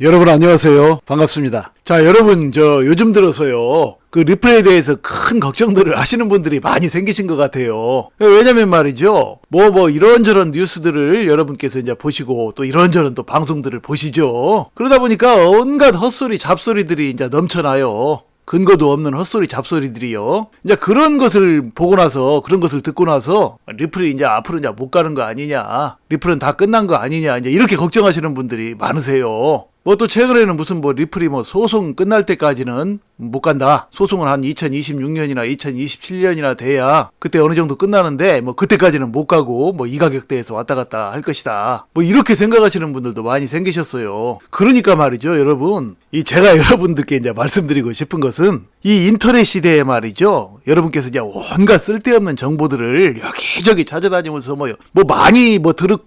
여러분 안녕하세요. 반갑습니다. 자, 여러분 요즘 들어서요. 그 리플에 대해서 큰 걱정들을 하시는 분들이 많이 생기신 것 같아요. 왜냐면 말이죠. 이런저런 뉴스들을 여러분께서 이제 보시고 또 이런저런 또 방송들을 보시죠. 그러다 보니까 온갖 헛소리, 잡소리들이 이제 넘쳐나요. 근거도 없는 헛소리 잡소리들이요. 이제 그런 것을 보고 나서, 그런 것을 듣고 나서 리플이 이제 앞으로 이제 못 가는 거 아니냐, 리플은 다 끝난 거 아니냐, 이제 이렇게 걱정하시는 분들이 많으세요. 또 최근에는 무슨 리플이 소송 끝날 때까지는 못 간다. 소송은 한 2026년이나 2027년이나 돼야 그때 어느 정도 끝나는데 그때까지는 못 가고 이 가격대에서 왔다 갔다 할 것이다. 이렇게 생각하시는 분들도 많이 생기셨어요. 그러니까 말이죠, 여러분. 제가 여러분들께 이제 말씀드리고 싶은 것은 이 인터넷 시대에 말이죠. 여러분께서 이제 온갖 쓸데없는 정보들을 여기저기 찾아다니면서 많이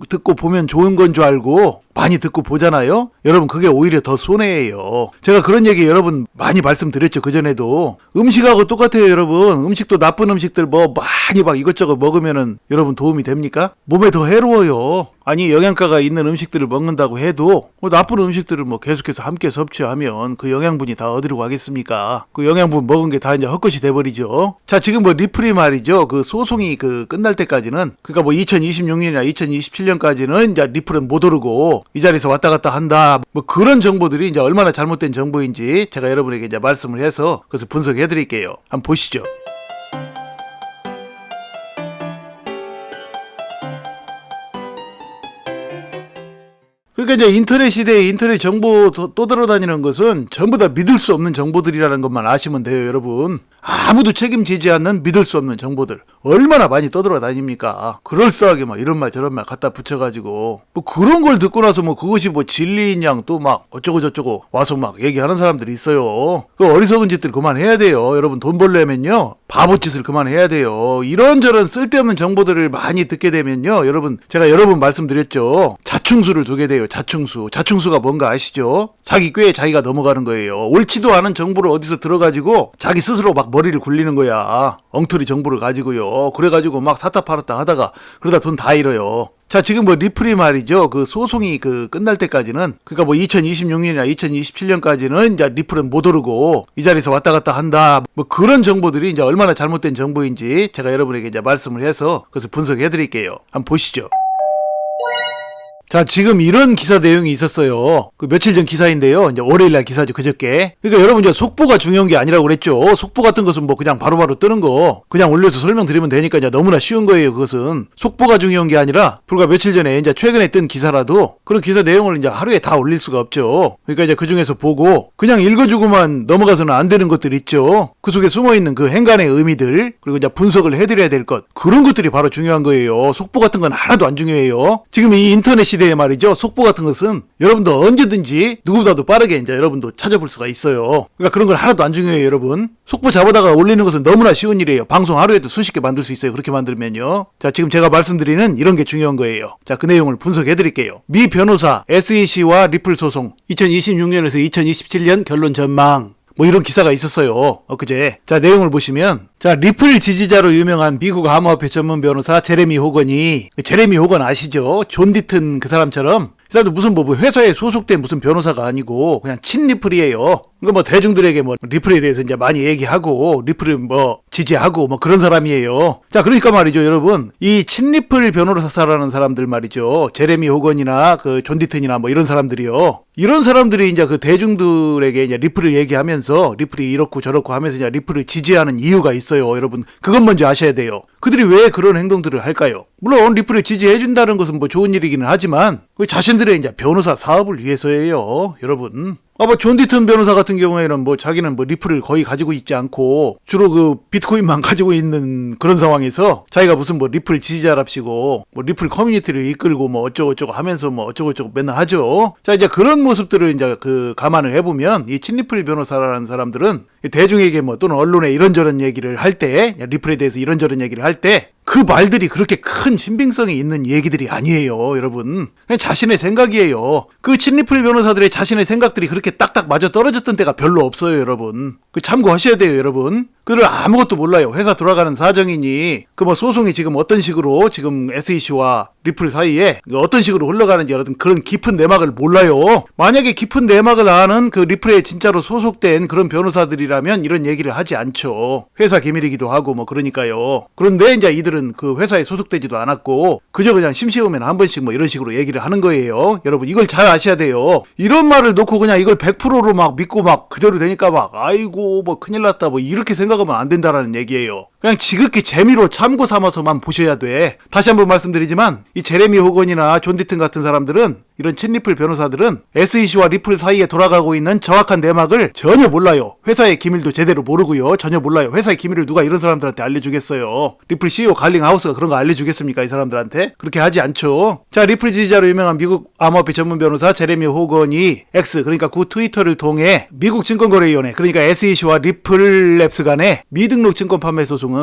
듣고 보면 좋은 건 줄 알고 많이 듣고 보잖아요. 여러분 그게 오히려 더 손해예요. 제가 그런 얘기 여러분 많이 말씀드렸죠. 그전에도. 음식하고 똑같아요, 여러분. 음식도 나쁜 음식들 많이 이것저것 먹으면은 여러분 도움이 됩니까? 몸에 더 해로워요. 아니 영양가가 있는 음식들을 먹는다고 해도 나쁜 음식들을 계속해서 함께 섭취하면 그 영양분이 다 어디로 가겠습니까? 그 영양분 먹은 게 다 이제 헛것이 돼버리죠. 자, 지금 리플이 말이죠. 그 소송이 끝날 때까지는, 그러니까 2026년이나 2027년까지는 이제 리플은 못 오르고 이 자리에서 왔다 갔다 한다. 그런 정보들이 이제 얼마나 잘못된 정보인지 제가 여러분에게 이제 말씀을 해서 그것을 분석해 드릴게요. 한번 보시죠. 그러니까 이제 인터넷 시대에 인터넷 정보 떠들어다니는 것은 전부 다 믿을 수 없는 정보들이라는 것만 아시면 돼요, 여러분. 아무도 책임지지 않는 믿을 수 없는 정보들 얼마나 많이 떠들어다닙니까? 그럴싸하게 이런 말 저런 말 갖다 붙여가지고 그런 걸 듣고 나서 그것이 진리인 양 또 어쩌고 저쩌고 와서 얘기하는 사람들이 있어요. 그 어리석은 짓들 그만해야 돼요. 여러분 돈 벌려면요 바보 짓을 그만해야 돼요. 이런저런 쓸데없는 정보들을 많이 듣게 되면요, 여러분 제가 여러 번 말씀드렸죠. 자충수를 두게 돼요. 자충수가 뭔가 아시죠? 자기 꾀에 자기가 넘어가는 거예요. 옳지도 않은 정보를 어디서 들어가지고 자기 스스로 머리를 굴리는 거야. 엉터리 정보를 가지고요. 그래가지고 사타팔았다 하다가 그러다 돈 다 잃어요. 자, 지금 리플이 말이죠. 그 소송이 끝날 때까지는, 그러니까 2026년이나 2027년까지는 이제 리플은 못 오르고 이 자리에서 왔다 갔다 한다. 그런 정보들이 이제 얼마나 잘못된 정보인지 제가 여러분에게 이제 말씀을 해서 그것을 분석해 드릴게요. 한번 보시죠. 자, 지금 이런 기사 내용이 있었어요. 며칠 전 기사인데요. 이제 월요일날 기사죠, 그저께. 그러니까 여러분 이제 속보가 중요한 게 아니라고 그랬죠. 속보 같은 것은 그냥 바로바로 뜨는 거 그냥 올려서 설명드리면 되니까 이제 너무나 쉬운 거예요, 그것은. 속보가 중요한 게 아니라 불과 며칠 전에 이제 최근에 뜬 기사라도 그런 기사 내용을 이제 하루에 다 올릴 수가 없죠. 그러니까 이제 그 중에서 보고 그냥 읽어주고만 넘어가서는 안 되는 것들 있죠. 그 속에 숨어있는 그 행간의 의미들, 그리고 이제 분석을 해드려야 될 것, 그런 것들이 바로 중요한 거예요. 속보 같은 건 하나도 안 중요해요. 지금 이 인터넷 시대에 말이죠. 속보 같은 것은 여러분도 언제든지 누구보다도 빠르게 이제 여러분도 찾아볼 수가 있어요. 그러니까 그런 건 하나도 안 중요해요, 여러분. 속보 잡아다가 올리는 것은 너무나 쉬운 일이에요. 방송 하루에도 수십 개 만들 수 있어요. 그렇게 만들면요. 자, 지금 제가 말씀드리는 이런 게 중요한 거예요. 자, 그 내용을 분석해 드릴게요. 미 변호사 SEC와 리플 소송 2026년에서 2027년 결론 전망. 이런 기사가 있었어요. 엊그제. 자, 내용을 보시면, 자, 리플 지지자로 유명한 미국 암호화폐 전문 변호사 제레미 호건이, 제레미 호건 아시죠? 존 디튼 그 사람처럼, 이 사람도 무슨 회사에 소속된 무슨 변호사가 아니고 그냥 친리플이에요. 그러니까 대중들에게 리플에 대해서 이제 많이 얘기하고 리플을 지지하고 그런 사람이에요. 자, 그러니까 말이죠, 여러분. 이 친리플 변호사라는 사람들 말이죠. 제레미 호건이나 존 디튼이나 이런 사람들이요. 이런 사람들이 이제 대중들에게 이제 리플을 얘기하면서 리플이 이렇고 저렇고 하면서 이제 리플을 지지하는 이유가 있어요, 여러분. 그것 먼저 아셔야 돼요. 그들이 왜 그런 행동들을 할까요? 물론 리플을 지지해준다는 것은 좋은 일이기는 하지만 자신들의 이제 변호사 사업을 위해서예요, 여러분. 존 디튼 변호사 같은 경우에는 자기는 리플을 거의 가지고 있지 않고 주로 비트코인만 가지고 있는 그런 상황에서 자기가 무슨 리플 지지자랍시고 리플 커뮤니티를 이끌고 어쩌고저쩌고 하면서 어쩌고저쩌고 맨날 하죠. 자, 이제 그런 모습들을 이제 감안을 해보면 이 친리플 변호사라는 사람들은 대중에게 또는 언론에 이런저런 얘기를 할 때, 리플에 대해서 이런저런 얘기를 할 때 그 말들이 그렇게 큰 신빙성이 있는 얘기들이 아니에요, 여러분. 그냥 자신의 생각이에요. 그 친리플 변호사들의 자신의 생각들이 그렇게 딱딱 맞아 떨어졌던 때가 별로 없어요, 여러분. 참고하셔야 돼요, 여러분. 그들 아무것도 몰라요. 회사 돌아가는 사정이니 그 뭐 소송이 지금 어떤 식으로 지금 SEC와 리플 사이에 어떤 식으로 흘러가는지 그런 깊은 내막을 몰라요. 만약에 깊은 내막을 아는 그 리플에 진짜로 소속된 그런 변호사들이라면 이런 얘기를 하지 않죠. 회사 기밀이기도 하고 뭐 그러니까요. 그런데 이제 이들은 그 회사에 소속되지도 않았고 그저 그냥 심심하면 한 번씩 뭐 이런 식으로 얘기를 하는 거예요. 여러분 이걸 잘 아셔야 돼요. 이런 말을 놓고 그냥 이걸 100%로 막 믿고 막 그대로 되니까 막 아이고 뭐 큰일 났다 뭐 이렇게 생각하면 안 된다라는 얘기예요. 그냥 지극히 재미로 참고 삼아서만 보셔야 돼. 다시 한번 말씀드리지만 이 제레미 호건이나 존 디튼 같은 사람들은 이런 챗리플 변호사들은 SEC와 리플 사이에 돌아가고 있는 정확한 내막을 전혀 몰라요. 회사의 기밀도 제대로 모르고요. 전혀 몰라요. 회사의 기밀을 누가 이런 사람들한테 알려주겠어요. 리플 CEO 갈링하우스가 그런 거 알려주겠습니까? 이 사람들한테? 그렇게 하지 않죠. 자, 리플 지지자로 유명한 미국 암호화폐 전문 변호사 제레미 호건이 X 그러니까 그 트위터를 통해 미국 증권거래위원회 그러니까 SEC와 리플랩스 간의 미등록 증권 판매 소송은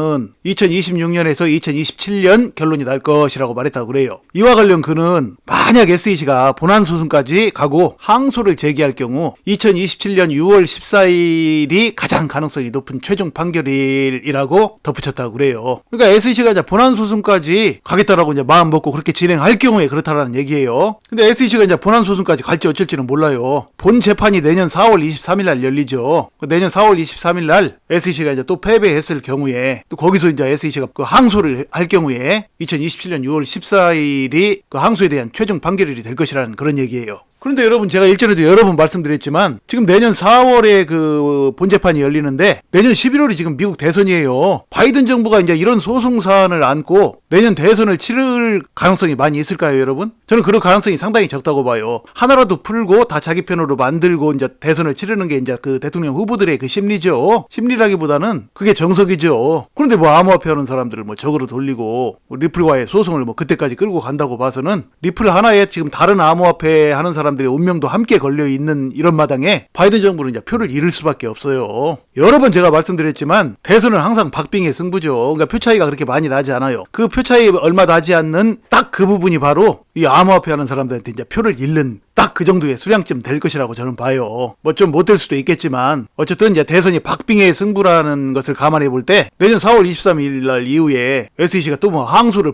2026년에서 2027년 결론이 날 것이라고 말했다고 그래요. 이와 관련 그는 만약 SEC가 본안 소송까지 가고 항소를 제기할 경우 2027년 6월 14일이 가장 가능성이 높은 최종 판결일이라고 덧붙였다고 그래요. 그러니까 SEC가 이제 본안 소송까지 가겠다라고 이제 마음 먹고 그렇게 진행할 경우에 그렇다라는 얘기예요. 근데 SEC가 이제 본안 소송까지 갈지 어쩔지는 몰라요. 본 재판이 내년 4월 23일 날 열리죠. 내년 4월 23일 날 SEC가 이제 또 패배했을 경우에 또 거기서 이제 SEC가 그 항소를 할 경우에 2027년 6월 14일이 그 항소에 대한 최종 판결일이 될 것이라는 그런 얘기예요. 그런데 여러분 제가 일전에도 여러 번 말씀드렸지만 지금 내년 4월에 그 본재판이 열리는데 내년 11월이 지금 미국 대선이에요. 바이든 정부가 이제 이런 소송 사안을 안고 내년 대선을 치를 가능성이 많이 있을까요, 여러분? 저는 그런 가능성이 상당히 적다고 봐요. 하나라도 풀고 다 자기 편으로 만들고 이제 대선을 치르는 게 이제 그 대통령 후보들의 그 심리죠. 심리라기보다는 그게 정석이죠. 그런데 뭐 암호화폐 하는 사람들을 뭐 적으로 돌리고 뭐 리플과의 소송을 뭐 그때까지 끌고 간다고 봐서는 리플 하나에 지금 다른 암호화폐 하는 사람들의 운명도 함께 걸려 있는 이런 마당에 바이든 정부는 이제 표를 잃을 수밖에 없어요. 여러 번 제가 말씀드렸지만 대선은 항상 박빙의 승부죠. 그러니까 표 차이가 그렇게 많이 나지 않아요. 그 표 차이 얼마 나지 않는 딱 그 부분이 바로 이 암호화폐 하는 사람들한테 이제 표를 잃는 딱 그 정도의 수량쯤 될 것이라고 저는 봐요. 뭐 좀 못 될 수도 있겠지만 어쨌든 이제 대선이 박빙의 승부라는 것을 감안해 볼 때 내년 4월 23일 날 이후에 SEC가 또 뭐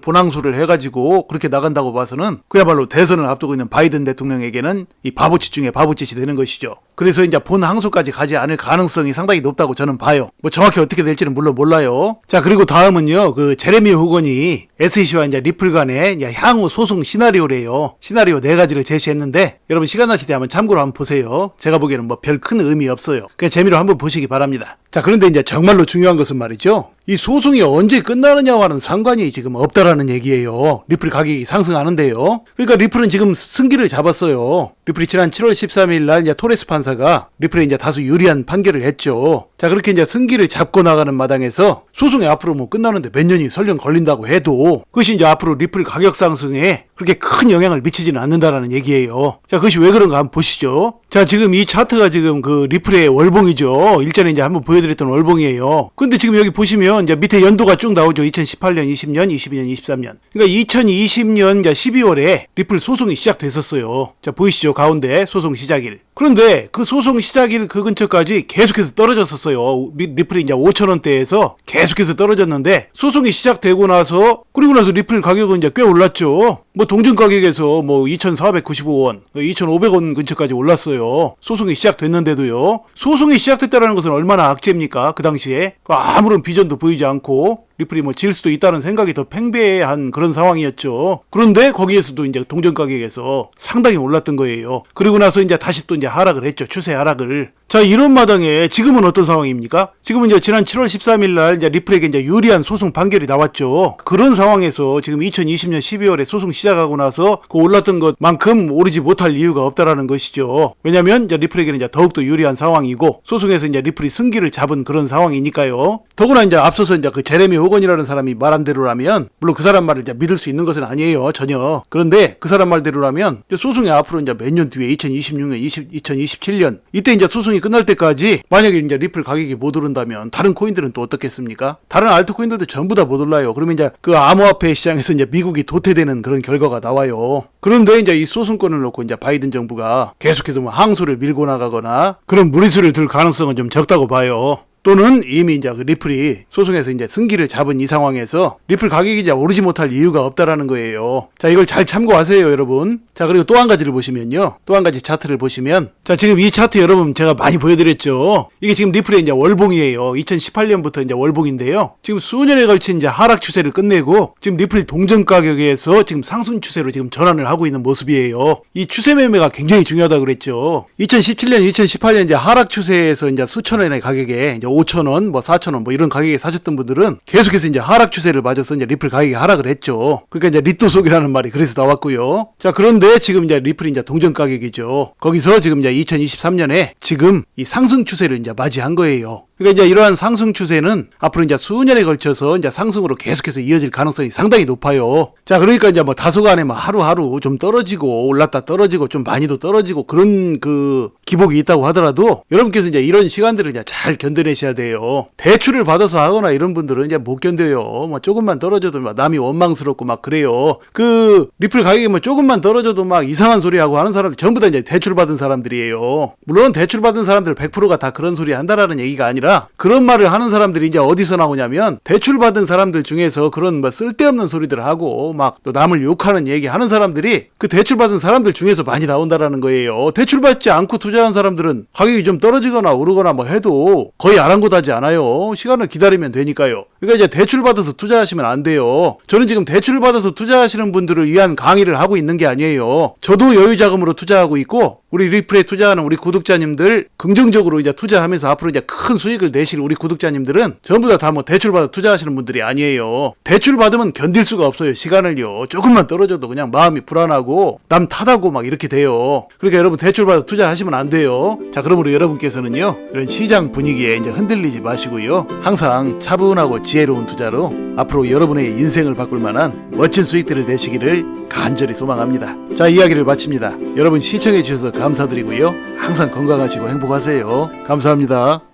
본항소를 해가지고 그렇게 나간다고 봐서는 그야말로 대선을 앞두고 있는 바이든 대통령에게는 이 바보짓 중에 바보짓이 되는 것이죠. 그래서 이제 본 항소까지 가지 않을 가능성이 상당히 높다고 저는 봐요. 뭐 정확히 어떻게 될지는 물론 몰라요. 자, 그리고 다음은요, 그 제레미 호건이 SEC와 이제 리플 간의 이제 향후 소송 시나리오래요. 시나리오 4가지를 제시했는데 여러분 시간 나실 때 한번 참고로 한번 보세요. 제가 보기에는 뭐 별 큰 의미 없어요. 그냥 재미로 한번 보시기 바랍니다. 자, 그런데 이제 정말로 중요한 것은 말이죠. 이 소송이 언제 끝나느냐와는 상관이 지금 없다라는 얘기예요. 리플 가격이 상승하는데요. 그러니까 리플은 지금 승기를 잡았어요. 리플이 지난 7월 13일 날 이제 토레스 판사가 리플에 이제 다소 유리한 판결을 했죠. 자, 그렇게 이제 승기를 잡고 나가는 마당에서 소송이 앞으로 뭐 끝나는데 몇 년이 설령 걸린다고 해도 그것이 이제 앞으로 리플 가격 상승에 그렇게 큰 영향을 미치지는 않는다라는 얘기예요. 자, 그것이 왜 그런가 한번 보시죠. 자, 지금 이 차트가 지금 그 리플의 월봉이죠. 일전에 이제 한번 보여드렸던 월봉이에요. 근데 지금 여기 보시면 이제 밑에 연도가 쭉 나오죠. 2018년, 20년, 22년, 23년. 그러니까 2020년 12월에 리플 소송이 시작됐었어요. 자, 보이시죠? 가운데 소송 시작일. 그런데 그 소송 시작일 그 근처까지 계속해서 떨어졌었어요. 리플이 이제 5,000원대에서 계속해서 떨어졌는데 소송이 시작되고 나서 그리고 나서 리플 가격은 이제 꽤 올랐죠. 뭐 동전 가격에서 뭐 2,495원, 2,500원 근처까지 올랐어요. 소송이 시작됐는데도요. 소송이 시작됐다는 것은 얼마나 악재입니까? 그 당시에 아무런 비전도 보이지 않고 리플이 뭐 질 수도 있다는 생각이 더 팽배한 그런 상황이었죠. 그런데 거기에서도 이제 동전 가격에서 상당히 올랐던 거예요. 그리고 나서 이제 다시 또 이제 하락을 했죠. 추세 하락을. 자, 이런 마당에 지금은 어떤 상황입니까? 지금은 이제 지난 7월 13일 날 이제 리플에게 이제 유리한 소송 판결이 나왔죠. 그런 상황에서 지금 2020년 12월에 소송 시작하고 나서 그 올랐던 것만큼 오르지 못할 이유가 없다라는 것이죠. 왜냐면 이제 리플에게는 이제 더욱더 유리한 상황이고 소송에서 이제 리플이 승기를 잡은 그런 상황이니까요. 더구나 이제 앞서서 이제 그 제레미 호건이라는 사람이 말한 대로라면 물론 그 사람 말을 이제 믿을 수 있는 것은 아니에요. 전혀. 그런데 그 사람 말대로라면 이제 소송이 앞으로 이제 몇 년 뒤에 2026년, 2027년 이때 이제 소송이 끝날 때까지 만약에 이제 리플 가격이 못 오른다면 다른 코인들은 또 어떻겠습니까? 다른 알트코인들도 전부 다 못 올라요. 그러면 이제 그 암호화폐 시장에서 이제 미국이 도태되는 그런 결과가 나와요. 그런데 이제 이 소송권을 놓고 이제 바이든 정부가 계속해서 뭐 항소를 밀고 나가거나 그런 무리수를 둘 가능성은 좀 적다고 봐요. 또는 이미 이제 그 리플이 소송에서 이제 승기를 잡은 이 상황에서 리플 가격이 이제 오르지 못할 이유가 없다라는 거예요. 자, 이걸 잘 참고하세요, 여러분. 자, 그리고 또 한 가지를 보시면요. 또 한 가지 차트를 보시면, 자, 지금 이 차트 여러분 제가 많이 보여드렸죠. 이게 지금 리플의 이제 월봉이에요. 2018년부터 이제 월봉인데요. 지금 수년에 걸친 이제 하락 추세를 끝내고 지금 리플 동전 가격에서 지금 상승 추세로 지금 전환을 하고 있는 모습이에요. 이 추세 매매가 굉장히 중요하다고 그랬죠. 2017년, 2018년 이제 하락 추세에서 이제 수천 원의 가격에 이제 5,000원, 뭐 4,000원 뭐 이런 가격에 사셨던 분들은 계속해서 이제 하락 추세를 맞아서 이제 리플 가격이 하락을 했죠. 그러니까 이제 리또 속이라는 말이 그래서 나왔고요. 자, 그런데 지금 이제 리플이 이제 동전 가격이죠. 거기서 지금 이제 2023년에 지금 이 상승 추세를 이제 맞이한 거예요. 그러니까 이제 이러한 상승 추세는 앞으로 이제 수년에 걸쳐서 이제 상승으로 계속해서 이어질 가능성이 상당히 높아요. 자, 그러니까 이제 뭐 다소간에 뭐 하루하루 좀 떨어지고 올랐다 떨어지고 좀 많이도 떨어지고 그런 그 기복이 있다고 하더라도 여러분께서 이제 이런 시간들을 이제 잘 견뎌내셔야 돼요. 대출을 받아서 하거나 이런 분들은 이제 못 견뎌요. 뭐 조금만 떨어져도 막 남이 원망스럽고 막 그래요. 그 리플 가격이 뭐 조금만 떨어져도 막 이상한 소리 하고 하는 사람들 전부 다 이제 대출 받은 사람들이에요. 물론 대출 받은 사람들 100%가 다 그런 소리 한다라는 얘기가 아니라 그런 말을 하는 사람들이 이제 어디서 나오냐면 대출받은 사람들 중에서 그런 뭐 쓸데없는 소리들 하고 막 또 남을 욕하는 얘기 하는 사람들이 그 대출받은 사람들 중에서 많이 나온다라는 거예요. 대출받지 않고 투자한 사람들은 가격이 좀 떨어지거나 오르거나 뭐 해도 거의 아랑곳하지 않아요. 시간을 기다리면 되니까요. 그러니까 이제 대출받아서 투자하시면 안 돼요. 저는 지금 대출받아서 투자하시는 분들을 위한 강의를 하고 있는 게 아니에요. 저도 여유자금으로 투자하고 있고 우리 리플에 투자하는 우리 구독자님들 긍정적으로 이제 투자하면서 앞으로 이제 큰 수익을 내실 우리 구독자님들은 전부 다 뭐 대출받아 투자하시는 분들이 아니에요. 대출받으면 견딜 수가 없어요. 시간을요. 조금만 떨어져도 그냥 마음이 불안하고 남 탓하고 막 이렇게 돼요. 그러니까 여러분 대출받아 투자하시면 안 돼요. 자, 그러므로 여러분께서는요. 이런 시장 분위기에 이제 흔들리지 마시고요. 항상 차분하고 지혜로운 투자로 앞으로 여러분의 인생을 바꿀 만한 멋진 수익들을 내시기를 간절히 소망합니다. 자, 이야기를 마칩니다. 여러분 시청해 주셔서 감사드리고요. 항상 건강하시고 행복하세요. 감사합니다.